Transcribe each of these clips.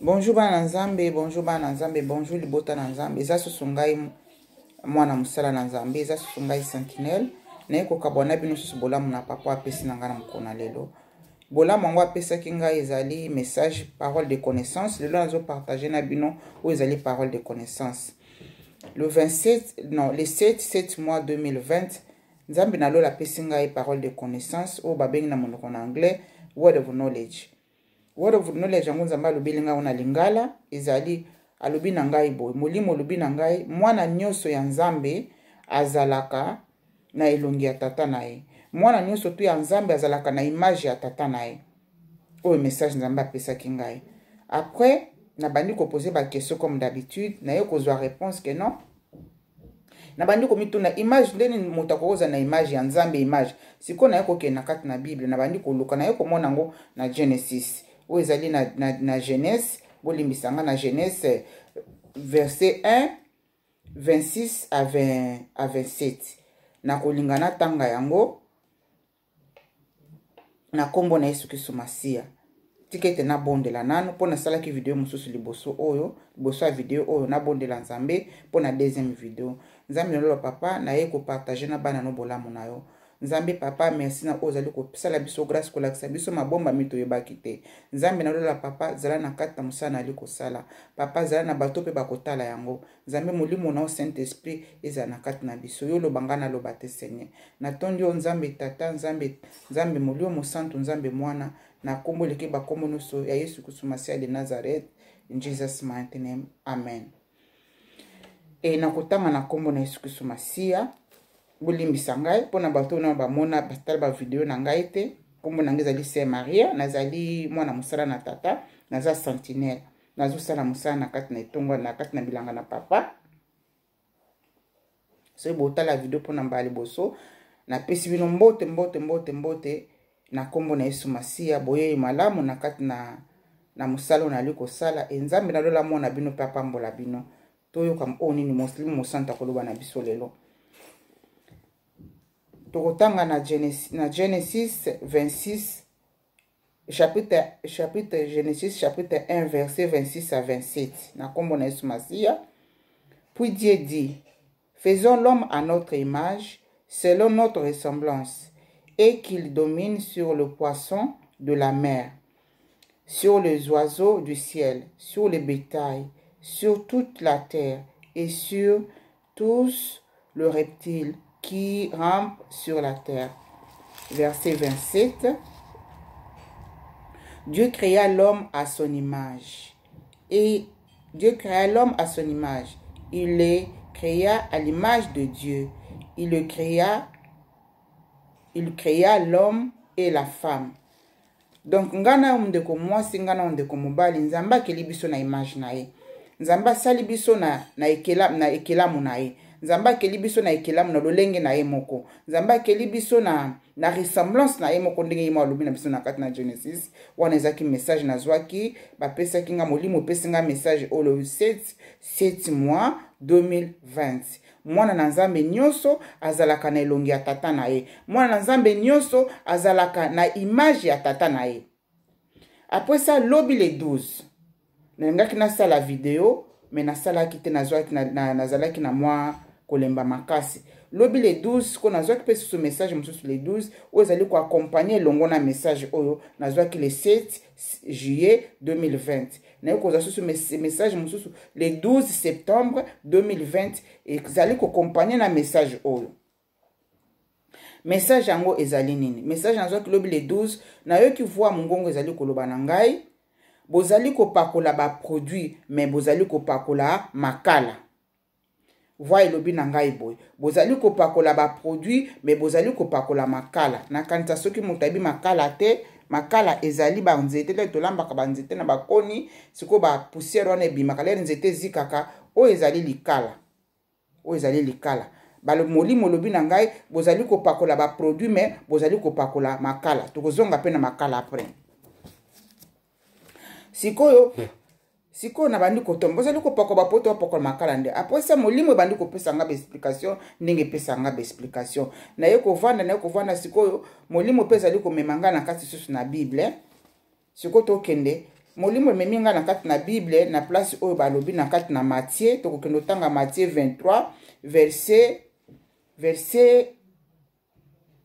Bonjour bana nzambe, bonjour bana nzambe, bonjour libota na nzambe. Eza susungai mwana musala na nzambe, eza susungai sentinelle. Na ko kabona bino susu bolamu na papa apesi na ngana mkona lelo. Bolamu ngo apesaki ngai ezali message parole de connaissance. Lelo nazo partager na bino ou ezali parole de connaissance. Le 7 mois 2020, nzambe na lola apesi ngai parole de connaissance ou babengi na monoko en anglais word of knowledge. Word of knowledge yango nzambe alobi nga ona lingala ezali alobi na ngai boy molimo alobi na ngai mwana nyonso ya nzambe azalaka na elongi ya tata na ye. Mwana nyonso tu ya nzambe azalaka na image ya tata na ye. Oyo message nzambe apesaki ngai. Après na bandi ko poser ba question comme d'habitude na ye kozwa réponse que non. Na bandi ko mituna image ndeni moto akoza na image ya nzambe image. Siko na ye ko ke na kati na Bible na bandi ko luka na ye ko mona ngo na Genesis. Où ils allaient na Genèse, bolimbisanga na Genèse verset 1 26 à 27. Na kolingana tanga yango na kombo na Yesu Kristo Masia. Tikete na bondela nanu pona sala ki video mususu liboso oyo, liboso ya video oyo na bondela nzambe pona deuxième vidéo. Nzambe lolo papa na ye ko partager na bana no bolamu na yo. Nzambe papa merci na ozali ko sala biso grâce ko lakisa biso mabomba mito yebaki te. Nzambe na lola papa zala na kata musana ali ko sala. Papa zala na bato pe bakotala yango. Nzambe molimo na Saint Esprit eza na kata na biso yo lo bangana lo bate Seigneur. Na tondi o nzambe tata nzambe molimo santo nzambe mwana na kombo leke ba kombo noso ya Yesu Kristo Masia de Nazareth in Jesus mighty name amen. E na kotanga na kombo na Yesu Kristo Masia bolimbisa ngai pona bato na bamona batala ba video na ngai te kombo na ngai ezali Saint Maria nazali mwana musala na tata naza sentinelle nazo sala musala na kati na etongo na kati na bilanga na papa so botala video pona mbali boso na pesi bino mbote na kombo na Yesu Masia boye malamu na kati na musala na liko sala enzambe na lola mona bino papa mbola bino toyo kam oni ni muslim musanta koloba na biso lelo. Tokotanga na Genesis 26 chapitre Genesis chapitre 1 verset 26 à 27 na kombo na Yesu Masia. Puis Dieu dit: faisons l'homme à notre image selon notre ressemblance et qu'il domine sur le poisson de la mer, sur les oiseaux du ciel, sur le bétail, sur toute la terre et sur tous les reptiles qui rampent sur la terre. Verset 27. Dieu créa l'homme à son image. Et Dieu créa l'homme à son image. Il le créa à l'image de Dieu. Il créa l'homme et la femme. Donc ngana ndeko mwasi ngana ndeko mobali nzamba kelibiso na image na ye. Nzamba sali biso na ekelamu na ye. Nzamba kelibiso na ekelamu na lolenge na ye moko. Nzamba kelibiso na ressemblance na ye moko ndenge yima alobi na biso na kati na Genesis. Wana ezaki message na zwaki bapesa kinga molimo pesinga message olo 7 mois 2020. Mwana na nzambe nyonso azalaka na elongi ya tata na ye. Mwana na nzambe nyonso azalaka na image ya tata na ye. Après ça lobi le 12. Nengaki na sala video mais na sala kite na zwaki na zalaki na mwa kolemba makasi. Lobi le 12 ko na zwaki pesi ce message mususu le 12 o ezali ko accompagner longo na message oyo na zwaki le 7 juillet 2020. Na ko za susu message mususu le 12 septembre 2020 ezali ko accompagner na message oyo. Message yango ezali nini? Message na zwaki lobi le 12 na yo ki voix mungongo ezali ko loba na ngai bozali ko pakola ba produit mais bozali ko pakola makala. Voix elobi na ngai boy. Bozali ko pakola ba produit mais bozali ko pakola makala. Na kanisa soki mutabi makala te, makala ezali ba nzete le tolambaka ba nzete na bakoni, siko ba poussière wana ebimaka le nzete zikaka o ezali likala. O ezali likala. Balo molimo lobi na ngai bozali ko pakola ba produit mais bozali ko pakola makala. Tokozonga pe na makala après. Sikoyo na bandi kotomba bozali ko pakola ba poto pakola makala nde. Après ça molimo bandi ko pesa nga ba explication ndenge pesa nga ba explication. Na ye ko vanda sikoyo molimo pesa liko memanga na kati susu na Bible. Sikoyo to kende molimo ememi nga na kati na Bible na place oyo balobi na kati na Matthieu tokokende tanga Matthieu 23 verset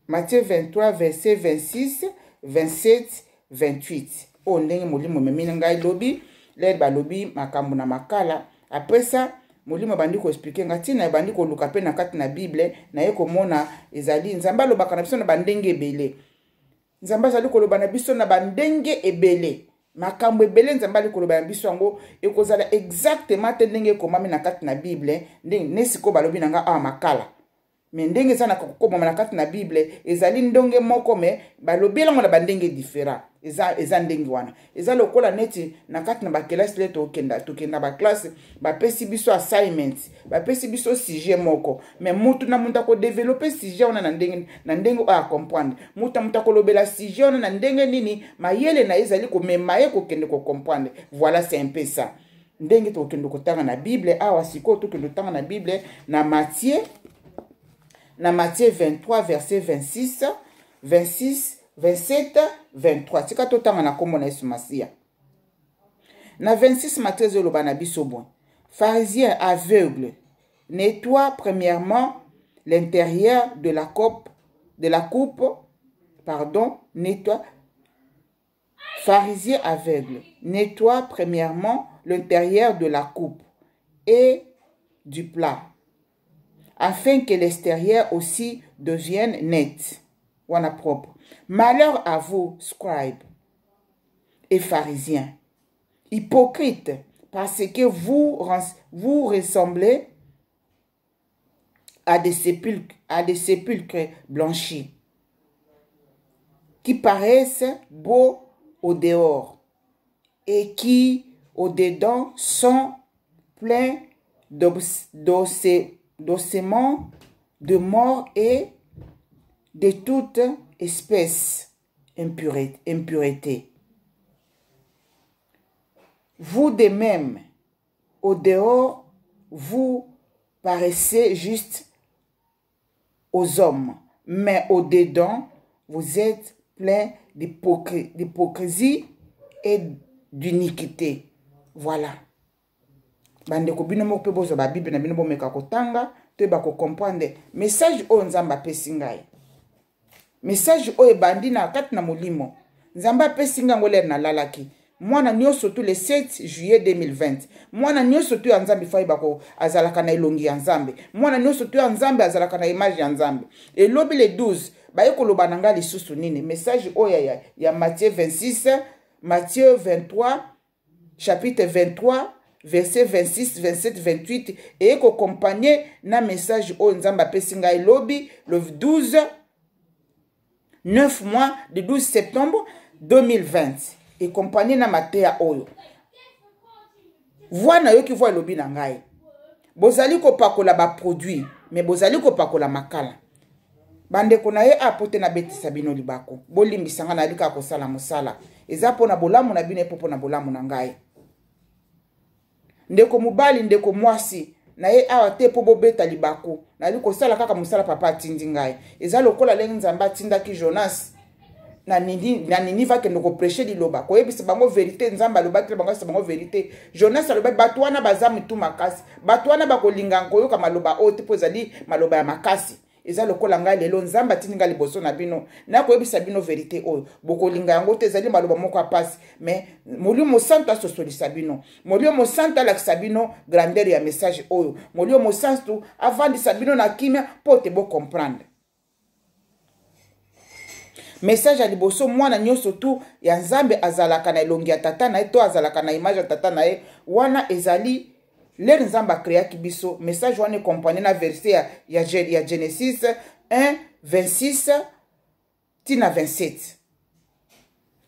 Matthieu 23 verset 26 27 28 o ndenge molimo ememi ngai lobi le balobi makambo na makala après ça molimo bandi ko expliquer nga tina bandi ko luka pe na kati na Bible na ye komona ezali nzamba alobaka na biso na bandenge ebele nzamba azali koloba na biso na bandenge ebele makambo ebele nzamba ali koloba na biso yango ekozala exactement te ndenge ekomami na kati na Bible ndenge nesiko balobi na nga awa makala mais ndenge eza na kokoma na kati na Bible ezali ndonge moko me balobi elango na bandenge différent eza ndenge wana eza lokola neti na kati na bakelasi le tokenda baklase bapesi biso assignment bapesi biso sujet moko mais mutu na mutu akodevelope sujet wana na ndenge oyo akomprendre mutu akolobela sujet wana na ndenge nini mayele na ezali komema ye kokende kocomprendre voilà c'est un peu ça ndenge tokende kotanga na Bible awa sikoyo tokende kotanga na Bible na Matthieu 23 verset 26 26 27 23 tika totanga na kombo na Yesu Masia na 26 Matthieu zoloba na biso bon pharisien aveugle nettoie premièrement l'intérieur de la coupe nettoie pharisien aveugle nettoie premièrement l'intérieur de la coupe et du plat afin que l'extérieur aussi devienne net, wana propre. Malheur à vous, scribes et pharisiens, hypocrites, parce que vous ressemblez à des sépulcres blanchis, qui paraissent beaux au dehors et qui, au dedans, sont pleins d'ossements, de mort et de toute espèce impureté. Vous de même, au dehors, vous paraissez juste aux hommes, mais au dedans, vous êtes plein d'hypocrisie et d'iniquité. Voilà. Bandeko bino moko pe bozo ba Bible na bino bomeka kotanga to ba ko comprendre message o nzamba pesi ngai message o ebandi na kati na molimo nzamba pesi ngango ler na lalaki mwana nyoso tout le 7 juillet 2020 mwana nyoso tu ya nzambe fai bako azalaka na elongi ya nzambe mwana nyoso tu ya nzambe azalaka na image ya nzambe elobi le 12 ba ekoloba na ngali lisusu nini message o ya Matthieu 26 Matthieu 23 chapitre 23 verset 26, 27, 28 et accompagné na message au Nzamba Pesinga Lobi le 9 mois de 12 septembre 2020 et accompagné na Matea Oyo. Voilà yo ki voit Lobi na ngai. Bozali ko pakola ba produit mais bozali ko pakola makala. Bande ko na ye apote na beti sabino libako. Bolimbisanga na lika ko sala mosala. Eza pona bolamu na bine popo na bolamu na ngai. Ndeko mubali ndeko mwasi na ye awa te po bobeta libako na liko sala kaka musala papa tindi ngai eza lokola lengi nzamba tinda ki Jonas na nini va ke ndoko prêcher liloba ko yebisa bango vérité nzamba loba ke bango sa bango vérité Jonas aloba bato wana bazamu tu makasi bato wana bakolinga koyoka maloba ote po ezali maloba ya makasi eza lokola ngai lelo nzamba tininga liboso na bino na koyebisa bino vérité oyo bokolinga yango te ezali maloba moko apasi mais molimo santo asosolisa bino molimo santo alakisa bino grandeur ya message oyo molimo santo avandisa bino na kimia po te bo comprendre message ya liboso mwana nyonso tu ya nzambe azalaka na elongi ya tata na ye to azalaka na image ya tata na ye wana ezali L'air nzamba créaki biso message wane compagnie na verset ya Genesis 1 26 tina 27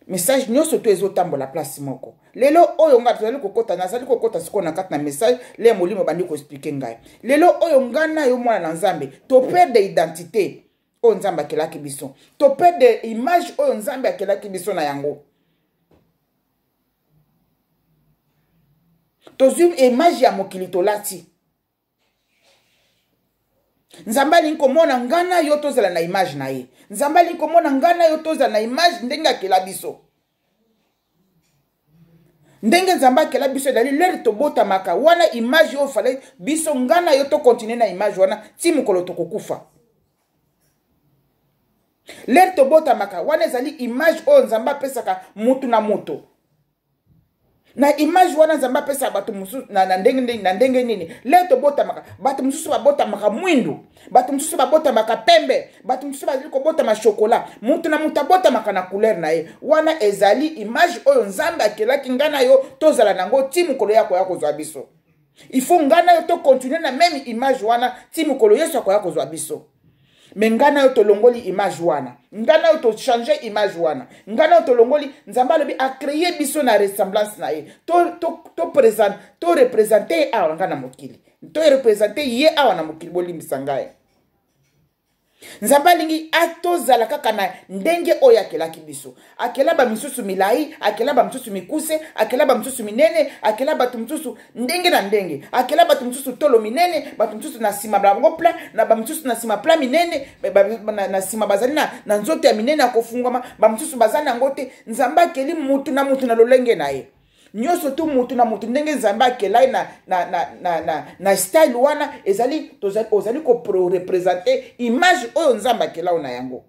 message nyonso to ezotambola place moko lelo oyo nga tozali kokota nazali kokota siko na kati na message le molimo bandi ko expliquer ngai lelo oyo ngana yo mwana na nzambe to perdre identité oyo nzamba akelaki biso to perdre image oyo nzambe akelaki biso na yango tozwi image ya mokili tolati nzamba alingi komona ngana yo tozala na image na ye nzamba alingi komona ngana yo tozala na image ndenge akela biso ndenge nzambe akela biso ezali lere tobotamaka wana image oyo fale biso ngana yo tokontinue na image wana ti mokolo tokokufa. Lere tobotamaka wana ezali image oyo nzambe apesaka mutu na mutu. Na image wana nzambe apesaka bato mosusu na ndenge nini. Lere tobotamaka bato mosusu babotamaka mwindu, bato mosusu babotamaka pembe, bato mosusu bazali kobotama chokola, mutu na mutu abotamaka na couleur na ye. Wana ezali image oyo nzambe akelaki ngana yo tozala nango ti mokolo yako ya kozwa biso. Il faut ngana yo to continuer na même image wana ti mokolo Yesu akoya kozwa biso. Mais ngana yo tolongoli image wana, ngana yo to changer image wana, ngana yo tolongoli nzambe alobi a créer biso na ressemblance na ye, to représenter awa ngana mokili, to représenter ye awa na mokili bolimbisa ngai. Nzambe alingi atozala kaka na ndenge oyo akelaki biso. Akela ba misusu milai, akela ba misusu mikuse, akela ba misusu minene, akela bato misusu ndenge na ndenge, akela bato misusu tolo minene, bato misusu na sima bango pla, na ba misusu na sima pla minene, na sima bazali na nzoto ya minene akofungwama, ba misusu bazali na ngote. Nzambe akeli mutu na mutu na lolenge na ye. Nyoso tu mutu na mutu ndenge nzambe akelai na style wana ezali ozali ko représenter image oyo nzambe akelao na yango.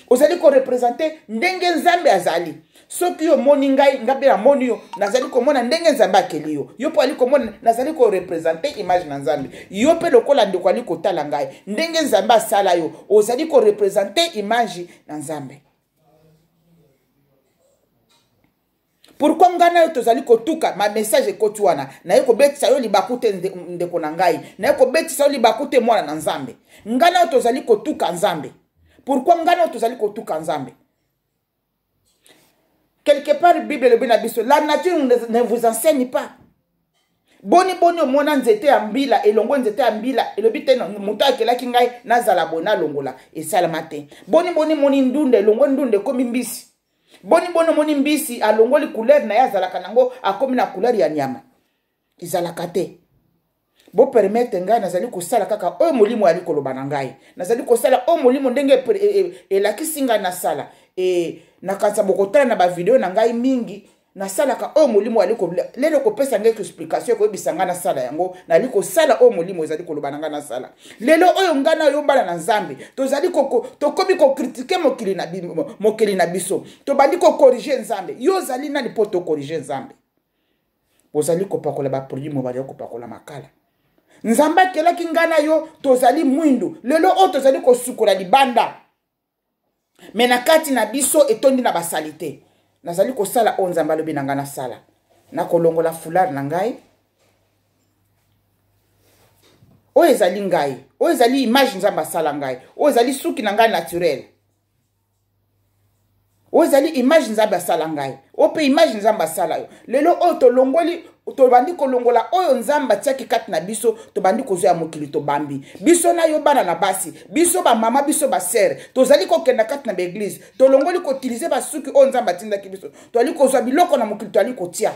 Ozali ko représenter ndenge nzambe azali. Soki yo moni ngai ngabe na moni yo nazali komona ndenge nzambe akeli yo. Yo po ali komona nazali ko représenter image na nzambe. Yo pe lokola ndeko ali kotala ngai ndenge nzambe asala yo ozali ko représenter image na nzambe. Pourquoi ngana yo tozali kotuka ma message ekotwana na yo kobetisa yo libakute ndeko na ngai na yo kobetisa yo libakute mwana na nzambe ngana yo tozali kotuka nzambe. Pourquoi ngana yo tozali kotuka nzambe? Quelque part Bible le bina biso la nature ne vous enseigne pas. Boni omona nzete ya mbila elongo nzete ya mbila elobi te mutu akelaki ngai nazala bona longola esalama te. Boni moni ndunde elongo ndunde komi mbisi. Boni moni mbisi alongoli couleur na ya zalaka nango akomi na couleur ya nyama. Izalaka te. Bo permettre ngai nazali kosala kaka oyo molimo ali koloba na ngai. Nazali kosala oyo molimo ndenge elakisi ngai na sala. Nakanisa bokotala na ba video na ngai mingi na sala ka oyo molimo ali ko lelo kopesa ngai explication ko bisanga na sala yango na liko sala oyo molimo ezali koloba na ngai na sala. Lelo oyo ngana yo mbala na nzambe tozali tokomi ko critiquer mokili na biso. Tobandi ko corriger nzambe. Yo zali na lipoto corriger nzambe. Bozali ko pakola ba produit mo bali ko pakola makala. Nzambe kelaki ngana yo tozali mwindu. Lelo oyo tozali ko sukola libanda. Menakati na biso etondi na basalite. Nazali ko sala o nzambe alobi na ngana sala. Na kolongola foulard na ngai. O ezali ngai. O ezali image nzambe sala ngai. O ezali suki na ngai naturel. O ezali image nzambe sala ngai. O pe image nzambe sala yo. Lelo o tolongoli tobandi kolongola oyo nzamba tiaki kati na biso tobandi kozwa mokili to bambi biso na yo bana na basi biso ba mama biso ba sere tozali kokenda kati na l'église tolongoli ko utiliser ba suki oyo nzamba tinda ki biso tozali kozwa biloko na mokili tozali kotia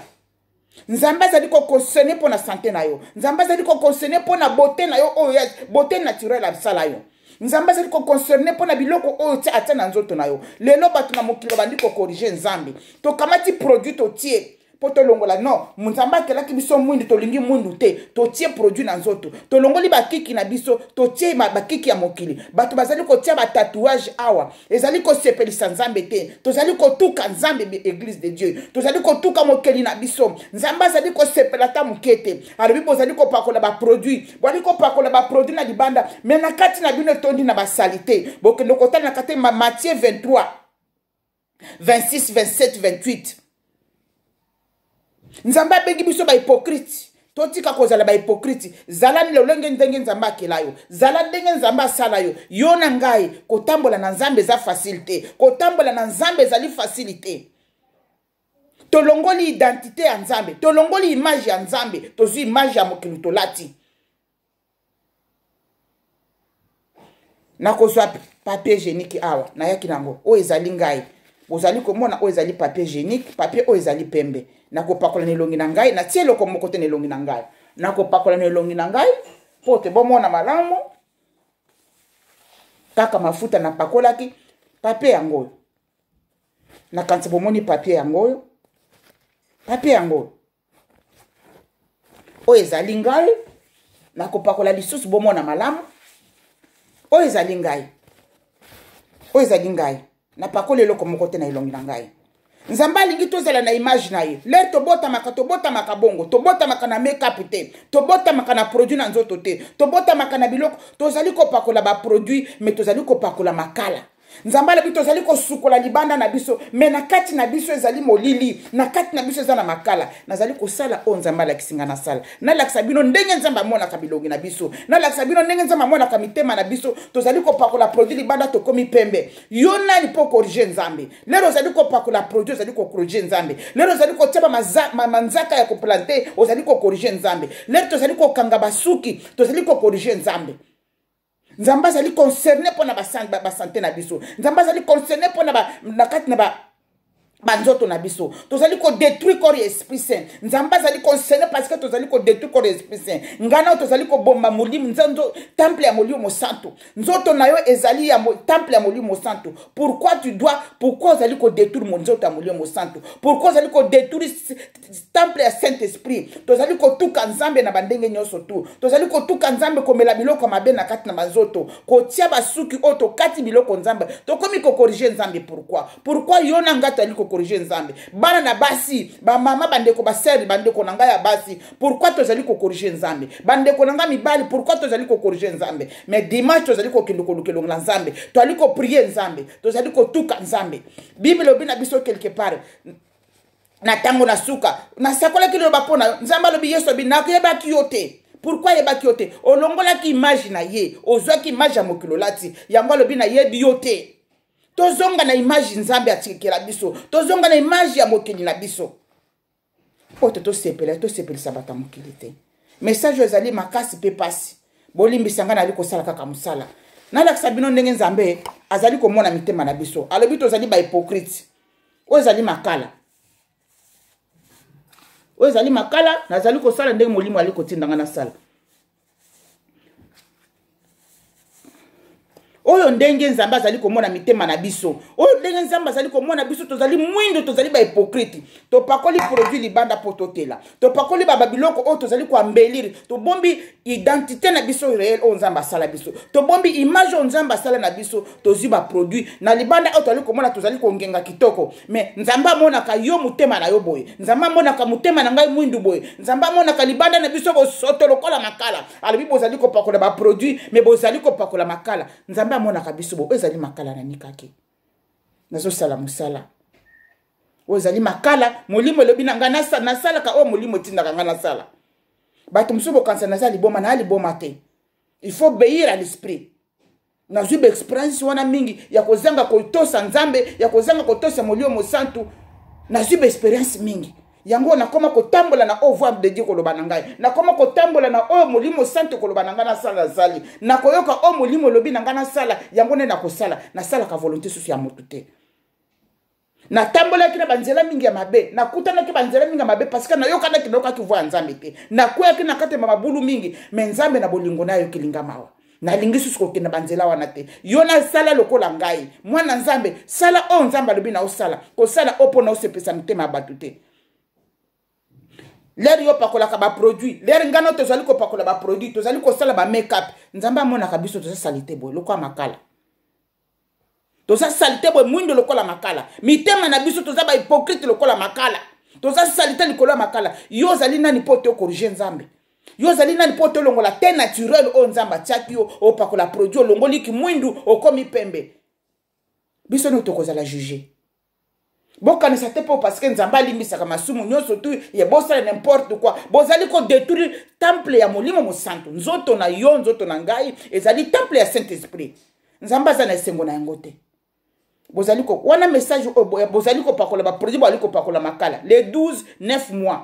nzamba zali ko concerner pour na santé na yo nzamba zali ko concerner pour na beauté na yo oyo beauté naturelle absala yo nzamba zali ko concerner pour na biloko oyo tia ata na nzoto na yo lelo batu na mokili bandi ko corriger nzambi to kamati produit to tie poto longola non munzamba kelaki biso mwindi tolingi mwindu te totie produit na nzoto tolongoli bakiki na biso totie bakiki ya mokili bato bazali kotia ba tatouage awa ezali ko sepelisa nzambe te tozali kotuka nzambe église de Dieu tozali kotuka mokeli na biso nzamba zali ko sepela ta mokete alobi bozali ko pakola ba produit bozali ko pakola ba produit na libanda mais na kati na bino tondi na ba salité bokendo kotana na kati Matthieu 23 26 27 28 nzamba bengi biso ba hypocrite totika kozala ba hypocrite zala ni lolenge ndenge nzamba akelayo zala ndenge nzamba asala yo yo na ngai kotambola na nzambe za facilité kotambola na nzambe zali facilité tolongoli identité ya nzambe tolongoli image ya nzambe tozwi image ya mokili tolati na kozwa papier hygiénique awa na yaki nango o ezali ngai bozali komona o ezali papier hygiénique papier o ezali pembe nakopakola na elongi na ngai na tie eloko moko te na elongi na ngai nakopakola na elongi na ngai po te bomona malamu kaka mafuta na pakolaki papier yango nakanisa bomoni papier yango papier yango oyo ezali ngai nakopakola lisusu bomona malamu oyo ezali ngai napakoli eloko moko te na elongi na ngai nzambe alingi tozala na image na ye lere tobotamaka bongo tobotamaka na make-up te tobotamaka na produit na nzoto te tobotamaka na biloko tozali kopakola baproduit me tozali kopakola makala nzambe alobi tozali kosukola libanda na biso me na kati na biso ezali molili na kati na biso eza na makala nazali kosala oyo nzambe alakisi nga nasala nalakisa bino ndenge nzambe amonaka bilongi na biso nalakisa bino ndenge nzambe amonaka mitema na biso tozali kopakola produit libanda tokomi pembe yo nani mpo korige nzambe lero ozali kopakola produit ozali kokorige nzambe lero ozali kotia manzaka ya koplante ozali kokorige nzambe lero tozali kokanga basuki tozali kokorige nzambe nzambe azali concerné pour na basante na biso nzambe azali concerné pour na kati na banzoto na biso tozali ko détruire corps et esprit saint nzambe azali concerné parce que tozali ko détruire corps et esprit saint ngana tozali ko bomba molimo nzanzo temple ya molimo santo nzoto na yo ezali ya temple ya molimo santo pourquoi ozali ko détruire nzoto ya molimo santo pourquoi ozali ko détruire temple ya saint esprit tozali ko tuka nzambe na bandenge nyonso tu tozali ko tuka nzambe komela biloko mabe na kati na banzoto ko tia basuki oto kati biloko nzambe tokomi ko corriger nzambe pourquoi yo na ngata ali corriger nzambe bana na basi ba mama bandeko ba sœur bandeko nanga ya basi pourquoi tozali ko corriger nzambe bandeko nanga mibali pourquoi tozali ko corriger nzambe mais dimanche tozali ko kendo kolukelo na nzambe tozali ko prier nzambe tozali ko tuka nzambe bible obina biso quelque part na tango na suka na sakola kilo bapona nzambe lobi yeso bina kuyeba kiyote pourquoi yeba kiyote olongola ki image na ye ozwa ki image ya mokilo lati yango lobi na yebi yote tozonga na image nzambe atikela biso tozonga na image ya mokili na biso oto tosepelisa bata mokili te message ezali makasi pe pasi bolimbisanga na liko sala kaka musala nalakisa bino ndenge nzambe azali komona mitema na biso alobi tozali ba hypocrite oyo ezali makala nazali kosala ndenge molimo ali kotindanga na sala oyo ndenge nzambe azali komona mitema na biso oyo ndenge nzambe azali komona biso tozali mwindo tozali ba hypocrite topakoli produit libanda po totela topakoli babiloko oyo tozali koambelire tobombi identité na biso réel oyo nzambe asala biso tobombi image oyo nzambe asala na biso tozwi baproduit na libanda oyo tozali komona tozali kongenga kitoko mais nzambe amonaka yo motema na yo boye nzambe amonaka motema na ngai mwindu boye nzambe amonaka libanda na biso bosoto lokola makala alobi bozali kopakola baproduit mais bozali kopakola makala nzambe amonaka biso bo ezali makala na nikaki nazosala musala oyo ezali makala molimo elobi na ngai nasalaka oyo molimo etindaka ngai nasala bato mosusu bokanisa naza liboma na liboma te il faut obéir à l'esprit nazwi baexpérience wana mingi ya kozanga kotosa nzambe ya kozanga kotosa molimo santu nazwi baexpérience mingi yango nakoma kotambola na oyo voix de Dieu koloba na ngai nakoma kotambola na oyo molimo santo koloba na ngai nasala zali nakoyoka oyo molimo lobi na ngai nasala yango nde nakosala nasalaka volonté susu ya motu te natambolaki na banzela mingi ya mabe nakutanaki banzela mingi ya mabe parce que nayokanaki nayokaki voix ya nzambe te nakweyaki na kati ya mabulu mingi me nzambe na bolingo na yokilinga mawa nalingi susu kokende banzela wana te yo nasala lokola ngai mwana nzambe sala oyo nzambe alobi na osala kosala oyo mpo na osepesa mitema ya bato te lere yo pakolaka baproduit lere ngano tozali kopakola baproduit tozali kosala ba make-up nzambe amonaka biso tozasali te boye lokola makala tozasali te boye mwindo lokola makala mitema na biso toza ba hypocrite lokola makala tozasali te likolo ya makala yo ozali nani mpo te okorige nzambe yo ozali nani mpo te olongola te naturel oyo nzambe atiaki yo opakola produit olongoliki mwindu okomi pembe biso nio tokozala juge bokanisa te po parce que nzambe alimbisaka masumu nyonso tu ye bosala n'importe quoi bozali ko détruire temple ya molimo mosantu nzoto na yo nzoto na ngai ezali temple ya saint esprit nzambe aza na esengo na yango te bozali ko wana message bozali ko pakola ba produit bozali ko pakola makala le 9 mois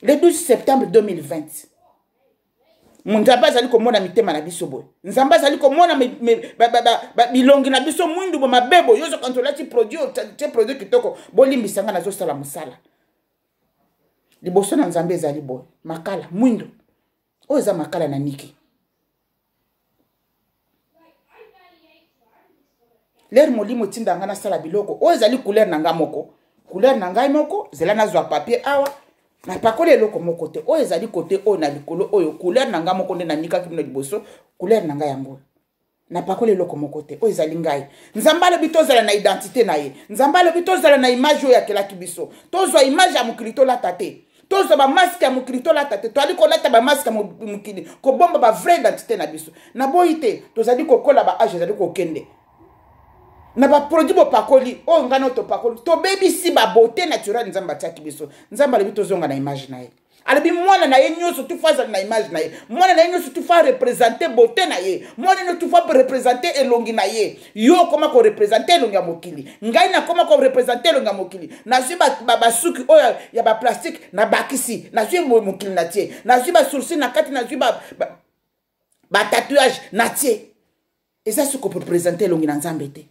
le 12 septembre 2020 nzambe azali komona mitema na biso boye nzambe azali komona bilongi na biso mwindu bo mabebo yozo kantolati produit kitoko bolimbisanga nazosala musala liboso na nzambe ezali boye makala mwindu oyo eza makala na niki lere molimo tindanga nasala biloko oyo ezali couleur na nga moko couleur na ngai moko zela nazwa papier awa na pakoli eloko moko te oyo ezali kote oyo na likolo oyo couleur na ngai moko nde nanikaki bino liboso couleur na ngai yango na pakoli eloko moko te oyo ezali ngai nzambe alobi tozala na identité na ye nzambe alobi tozala na image oyo akelaki biso tozwa image ya mokili tolata te tozwa bamaske ya mokili tolata te toali kolata bamaske ya mokili kobomba bavrai identité na biso na boyi te tozali kokola baage ezali kokende na baproduit bopakoli oyo ngana oyo topakoli tobebisi babeauté naturelle nzambe atiaki biso nzambe alobi tozonga na image na ye alobi mwana na ye nyonso tufa azali na image na ye mwana na ye nyonso tufa représente beauté na ye mwana na tufa représente elongi na ye yo koma koreprésente elongi ya mokili ngai nakoma koreprésente elongi ya mokili nazwi basuki oyo ya baplastique na bakisi nazwi mokili na tie nazwi basourcil na kati nazwi batatouage na tie eza soki koreprésente elongi na nzambe te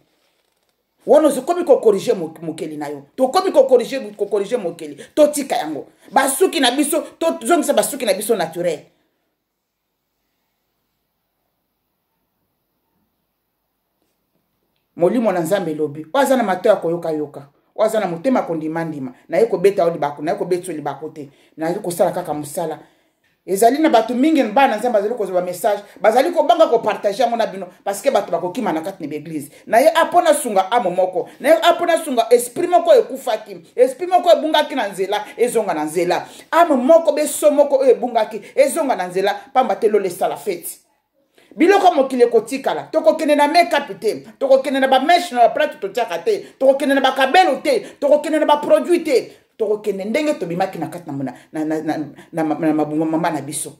wana ozokomi kokorige mokeli na yo tokomi kokorige mokeli totika yango basuki na biso tozongisa basuki na biso naturel molimo na nzambe elobi oyo aza na mato ya koyokayoka oyo aza na motema kondimandima naye kobeta oyo libako naye kobeta oyo libako te naye kosala kaka mosala ezali na bato mingi bana nzambe bazali kozwa message bazali kobanga kopartage yango na bino parce que bato bakokima na kati na l'église na ye apona sunga amo moko na ye apona sunga esprit moko ekufaki esprit moko ebungaki na nzela ezonga na nzela amo moko beso moko oyo ebungaki ezonga na nzela pamba te lolo esala fete biloko mokili ekotikala tokokende na make-up te tokokende na bameshe na baplate totiaka te tokokende na bakabelo te tokokende na baproduit te tokokende ndenge tobimaki na kati na mama na biso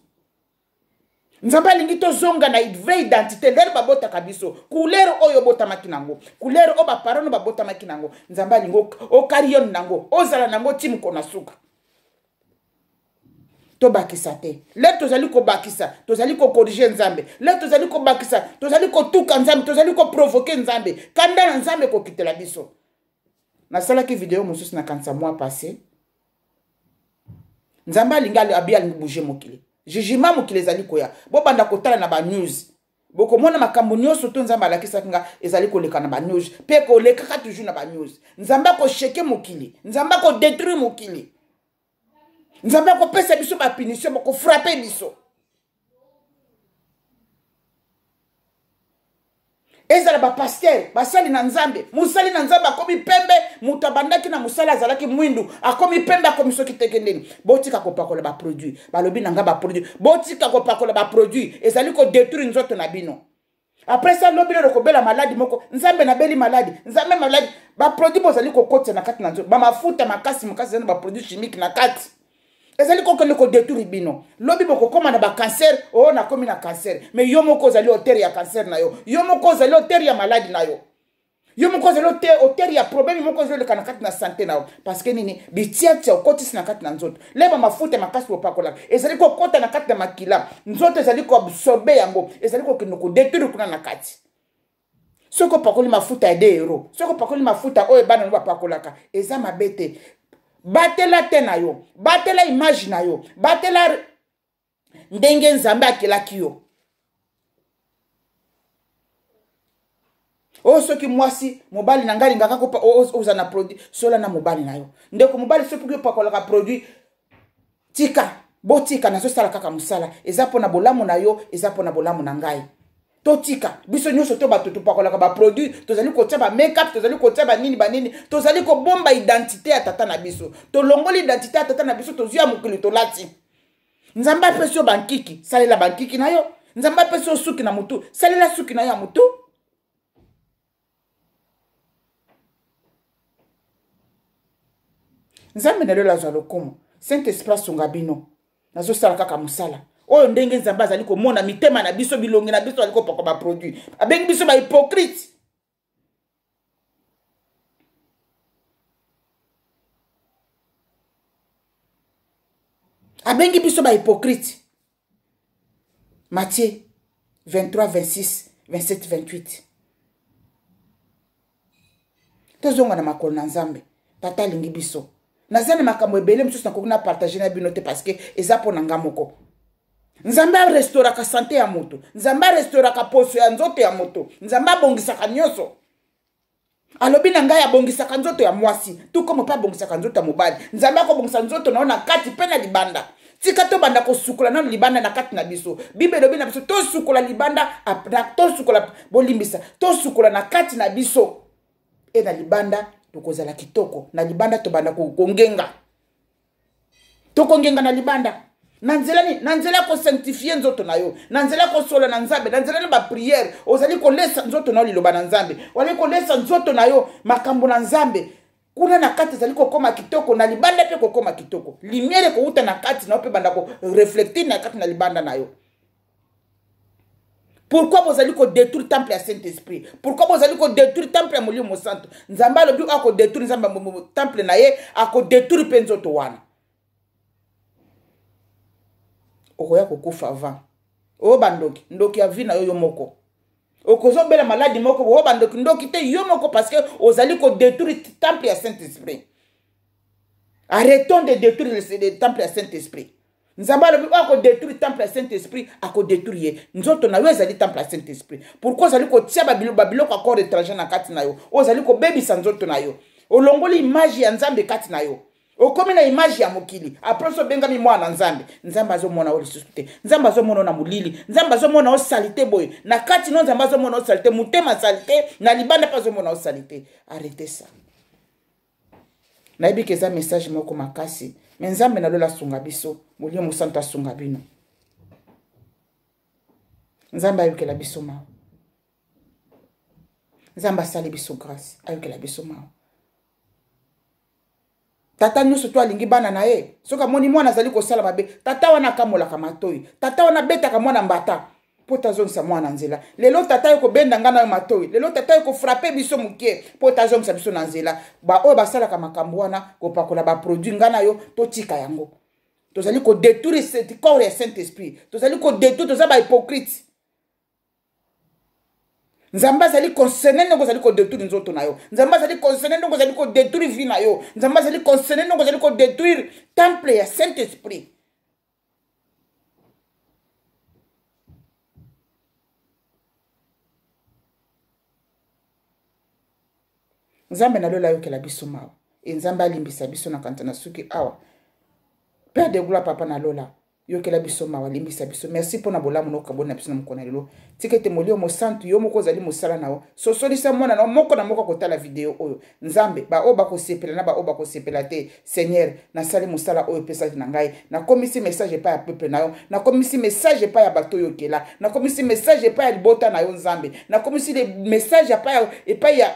nzambe alingi tozonga na vraie identité ndenge babotaka biso couleur oyo botamaki nango couleur oyo baparano babotamaki nango nzambe alingi okarion nango ozala nango timu kona suka tobakisa te le tozali kobakisa tozali kokorige nzambe le tozali kobakisa tozali kotuka nzambe tozali koprovoke nzambe kanda na nzambe kokitela biso nasalaki video mosusu na kanisa mois passé nzambe alingi abi alingi bouger mokili jugement mokili ezali koya bobanda kotala na banews bokomona makambo nyonso to nzambe alakisaki nga ezali koleka na banews mpe kolekaka toujours na banews nzambe akosheke mokili nzambe akodétruire mokili nzambe akopesa biso bapunition bakofrape biso ezala bapaster basali na nzambe musali na nzambe akomi pembe mutu abandaki na musali azalaki mwindu akomi pembe akomi soki teke ndeni botika kopakola baproduit balobi na nga baproduit botika kopakola baproduit ezali kodétruire nzoto na bino après ça lobi lelo kobela maladi moko nzambe nabeli maladi nzambe maladi baproduit bozali kokotisa na kati na nzoto bamafuta makasi ezali baproduit chimique na kati ezali kokende kodétruire bino lobi bokokoma na bacancer oyo nakomi na cancer mais yo moko ozali auteur ya cancer na yo yo moko ozali auteur ya maladi na yo yo moko ozali auteur ya problème moko ozali leka na kati na santé na yo parce que nini bitiatia okotisi na kati na nzoto leba mafuta makasi bopakolaka ezali kokota na kati na makila nzoto ezali koabsorbe yango ezali kokende kodétruire kuna na kati soko pakoli mafuta ya 2 euros soko pakoli mafuta oyo bana no bapakolaka eza mabe te batela te na yo batela image na yo batela ndenge nzambe akelaki yo o soki mwasi mobali na ngali ngaka ko oza na produit sola na mobali na yo ndeko mobali soki ko pakolaka produit tika botika na zo sala kaka musala eza pona bolamu na yo eza pona bolamu na ngai totika biso nyonso to bato tupakolaka baproduit tozali kotia ba make-up tozali kotia banini banini tozali kobomba identité ya tata na biso tolongoli identité ya tata na biso tozwi mokili tolati nzambe apesi yo bankiki salela bankiki na yo nzambe apesi yo suki na mutu salela suki na yo ya mutu nzambe na lelo azwa lokumu Saint-Esprit asunga bino nazosala kaka musala oyo ndenge nzambe azali komona mitema na biso bilongi na biso aliko poko ba produit abengi biso ba hypocrite abengi biso ba hypocrite Matthieu 23 26 27 28 tozonga na makolo na nzambe tata lingi biso nazana makambo ebele msusu na kokuna partager na bino te parce que eza pona nga moko nzambe restauraka santé ya moto nzambe restauraka poso ya nzoto ya moto nzambe abongisaka nyonso alobi na ngai abongisaka nzoto ya mwasi tout comme pa abongisaka nzoto ya mobali nzambe akobongisa nzoto na kati pe na libanda tika to banda kosukola na libanda na kati na biso bible elobi na biso to sukola libanda to sukola bolimbisa to sukola na kati na biso e na libanda tokozala kitoko na libanda to banda kongenga to kongenga na libanda na nzela ko sanctifier nzoto na yo na nzela ko sola na nzambe na nzela ba prière ozali ko lesa nzoto na yo liloba na nzambe wali ko lesa nzoto na yo makambo na nzambe kuna na kati zali ko koma kitoko na libanda pe ko koma kitoko lumière ko uta na kati na pe banda ko reflecter na kati na libanda na yo. Pourquoi vous allez détruire le temple à Saint-Esprit? Pourquoi vous allez détruire le temple à Molimo Santo? Nzamba le but à détruire le temple naye à détruire penzoto wana. Okoya kokufa avant. O bandoki ndoki avi na yo moko. Okozo bela maladi moko o bandoki ndoki te yo moko parce que vous allez détruire le temple à Saint-Esprit. Arrêtons de détruire le temple à Saint-Esprit. Nzamba le but à détruire le temple à Saint-Esprit à détruire. Nous autres na yo ezali temple à Saint-Esprit. Pourquoi vous allez tia babilo ko encore étranger na kati na yo? Vous allez ko baby sans autres na yo. Olongoli image ya nzambe kati na yo. Okomi na image ya mokili après so benga mi mwana nzambe nzamba zo mona o susute nzamba zo mona na mulili nzamba zo mona o salite boy na kati no nzamba zo mona o salite mutema salite na libanda pa zo mona o salite. Arrêtez ça. Na ibi keza message moko makasi mais nzambe na lola sunga biso molio musanta sunga bino nzamba ayukela biso ma nzamba sali biso grâce ayukela biso ma tata nyuso to alingi bana na ye soka moni mwana zali ko sala mabe tata wana kamola kamatoyi tata wana beta ka mwana mbata pota zonsa mwana nzela lelo tata yoko benda ngana yo matoyi lelo tata yoko frapper biso mukie pota zonsa biso na nzela ba o basala ka makambo wana ko pakola ba produit ngana yo to tika yango tozali ko détruire cet corps et Saint-Esprit tozali ko détruire toza ba hypocrite nzamba zali concerné ndongo zali ko détruire nzoto na yo nzamba zali concerné ndongo zali ko détruire vie na yo nzamba zali concerné ndongo zali ko détruire temple ya Saint-Esprit. Nzambe na lola yo kela biso mawa e nzamba limbisa biso na kantana suki awa Père de gloire papa na lola yo kela biso mawa limbisa biso merci pona bolamu no kabona biso na mukona lelo tikete molio mo santu yo moko zali mosala nawo sosolisa mwana na moko na moko kotala video oyo nzambe ba oba ko sepela na ba oba ko sepela te Seigneur na sali mosala oyo pesa na ngai na komisi message pa ya peuple na yo na komisi message pa ya bato yo kela na komisi message pa ya libota na yo nzambe na komisi le message pa ya epa ya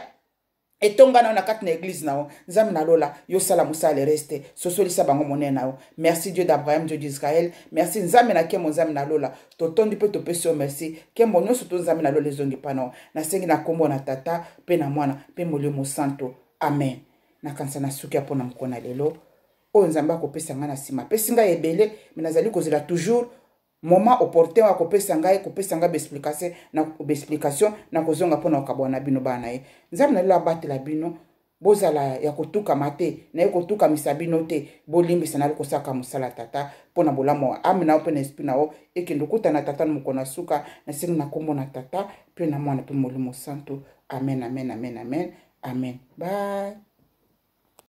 etonga na kati na église nao nzambe na lola yo sala musala le reste sosolisa bango monene nao merci Dieu d'Abraham Dieu d'Israël merci nzambe na kemo nzambe na lola totondi pe topesi merci kemo nyonso to nzambe na lola ezongi pano na sengi na kombo na tata pe na mwana pe molimo santo amen na kanisa na suki apona mkona lelo o nzambe akopesa nga na sima pesi nga ebele mais nazali kozela toujours moment opportun wa kopesa nga explication na kozonga pona okabwana bino bana ye nzambe na lola batela bino bozala ya kotuka mate na kotuka misabino te bolimbisa na kosaka musala tata pona bolamo amina open esprit na o ekendo kutana tata mukona suka na singi na kombo na tata pe na mwana pe molimo santo amen amen amen amen amen bye.